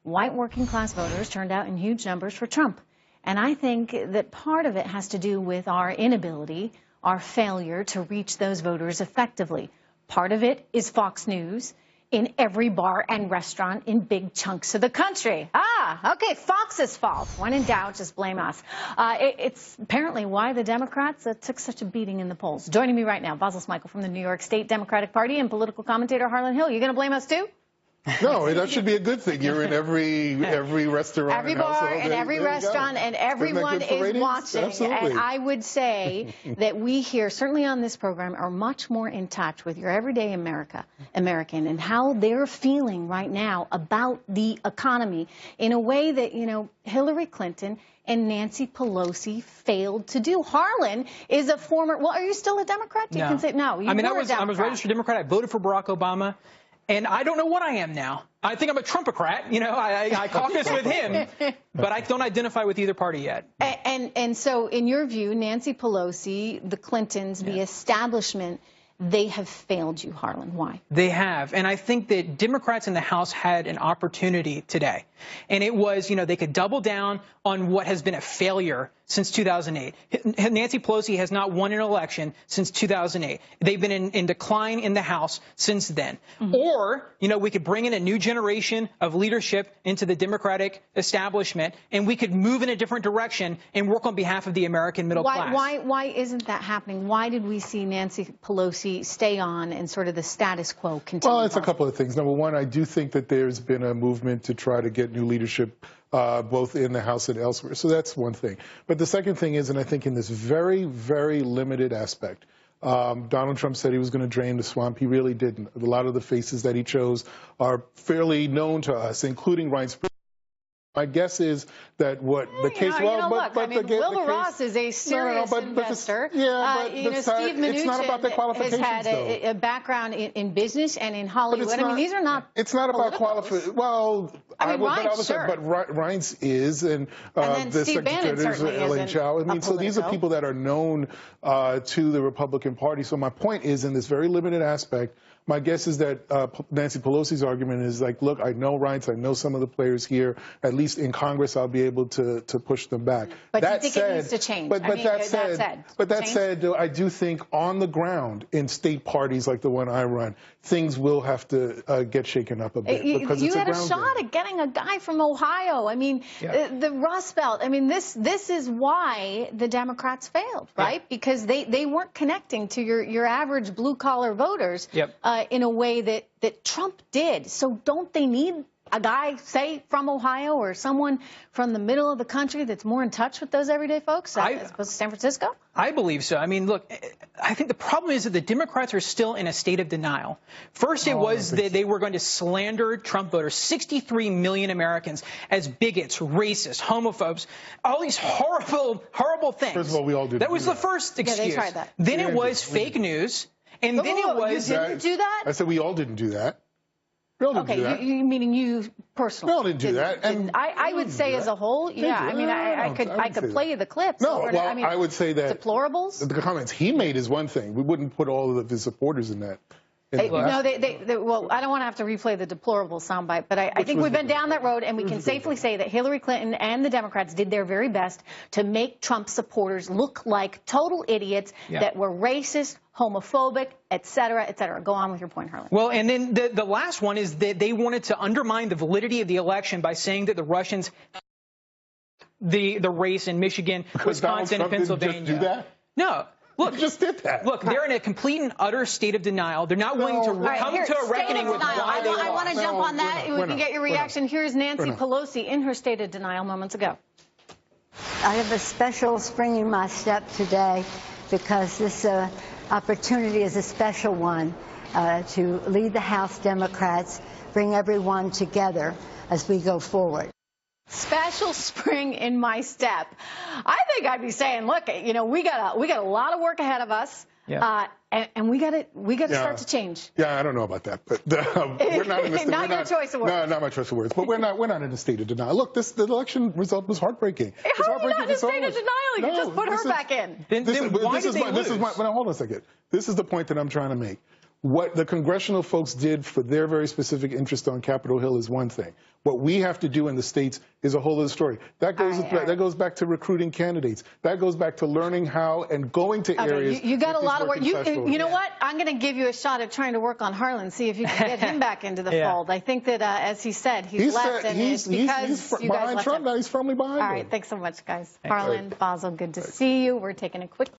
white working class voters turned out in huge numbers for Trump. And I think that part of it has to do with our inability, our failure to reach those voters effectively. Part of it is Fox News in every bar and restaurant in big chunks of the country. Okay, Fox's fault. When in doubt, just blame us. It's apparently why the Democrats took such a beating in the polls. Joining me right now, Basil Smikle from the New York State Democratic Party and political commentator Harlan Hill. You going to blame us too? No, that should be a good thing. You're in every restaurant, every bar, and every restaurant, and everyone is watching. Absolutely. And I would say that we here, certainly on this program, are much more in touch with your everyday American and how they're feeling right now about the economy in a way that, you know, Hillary Clinton and Nancy Pelosi failed to do. Harlan is a former, well, are you still a Democrat? You can say, no, you were a Democrat. I was registered Democrat. I voted for Barack Obama. And I don't know what I am now. I think I'm a Trumpocrat. You know, I caucus with him, but I don't identify with either party yet. And so, in your view, Nancy Pelosi, the Clintons, the establishment, they have failed you, Harlan. Why? They have. And I think that Democrats in the House had an opportunity today. And it was, you know, they could double down on what has been a failure since 2008. Nancy Pelosi has not won an election since 2008. They've been in decline in the House since then. Or, you know, we could bring in a new generation of leadership into the Democratic establishment, and we could move in a different direction and work on behalf of the American middle class. Why isn't that happening? Why did we see Nancy Pelosi stay on and sort of the status quo continue? Well, it's a couple of things. Number one, I do think that there's been a movement to try to get new leadership both in the House and elsewhere. So that's one thing. But the second thing is, and I think in this very, very limited aspect, Donald Trump said he was going to drain the swamp. He really didn't. A lot of the faces that he chose are fairly known to us, including Reince. My guess is that what the case. Wilbur Ross is a serious investor. Steve Mnuchin it's not about the qualifications, has had a background in business and in Hollywood. I mean, these are not. It's not about qualifications. Well, Reince is, and the Secretary Elaine Chao. I mean, so these are people that are known to the Republican Party. So my point is, in this very limited aspect, my guess is that Nancy Pelosi's argument is like, look, I know Reince, I know some of the players here. At least in Congress, I'll be able to push them back. But that you think it needs to change? But that said, I do think on the ground in state parties like the one I run, things will have to get shaken up a bit. Because you had a shot at getting a guy from Ohio. I mean, the Rust Belt. I mean, this is why the Democrats failed, right? Because they weren't connecting to your average blue-collar voters in a way that Trump did. So don't they need a guy, say, from Ohio or someone from the middle of the country that's more in touch with those everyday folks as opposed to San Francisco? I believe so. I mean, look, I think the problem is that the Democrats are still in a state of denial. First, it was that they were going to slander Trump voters, 63 million Americans, as bigots, racists, homophobes, all these horrible things. First of all, we all did. That was the first excuse. Yeah, they tried that. Then it was fake news. And then it was... You didn't do that? I said we all didn't do that. We all didn't do that. You meaning you personally? We all didn't do that. And I would say as a whole, I mean, I could play you the clips. No, well, I would say that... Deplorables? The comments he made is one thing. We wouldn't put all of his supporters in that. Well, I don't want to have to replay the deplorable soundbite, but I think we've been down that road, and we can safely say that Hillary Clinton and the Democrats did their very best to make Trump supporters look like total idiots that were racist, homophobic, et cetera, et cetera. Go on with your point, Harlan. Well, and then the last one is that they wanted to undermine the validity of the election by saying that the Russians the race in Michigan, Wisconsin, and Pennsylvania. Didn't just do that? No. Look, you just did that. Look, they're in a complete and utter state of denial. They're not willing to come to a reckoning with why they lost. I want to jump on that. We can get your reaction. Here's Nancy Pelosi in her state of denial moments ago. I have a special spring in my step today because this opportunity is a special one to lead the House Democrats, bring everyone together as we go forward. Special spring in my step. I think I'd be saying, look, you know, we got a lot of work ahead of us, and we got to start to change. Yeah, I don't know about that, but we're not in the not your choice of words. No, not my choice of words. But we're not in a state of denial. Look, the election result was heartbreaking. How are you not in a state of denial? You just put her back in. Then why did they lose? Hold on a second. This is the point that I'm trying to make. What the congressional folks did for their very specific interest on Capitol Hill is one thing. What we have to do in the states is a whole other story. That goes back to recruiting candidates. That goes back to learning how and going to areas. You got a lot of work. You know what? I'm going to give you a shot at trying to work on Harlan, see if you can get him back into the fold. I think that, as he said, he's left, and it's because you guys left him. Now he's firmly behind him. All right, thanks so much, guys. Harlan, Basel, good to see you. We're taking a quick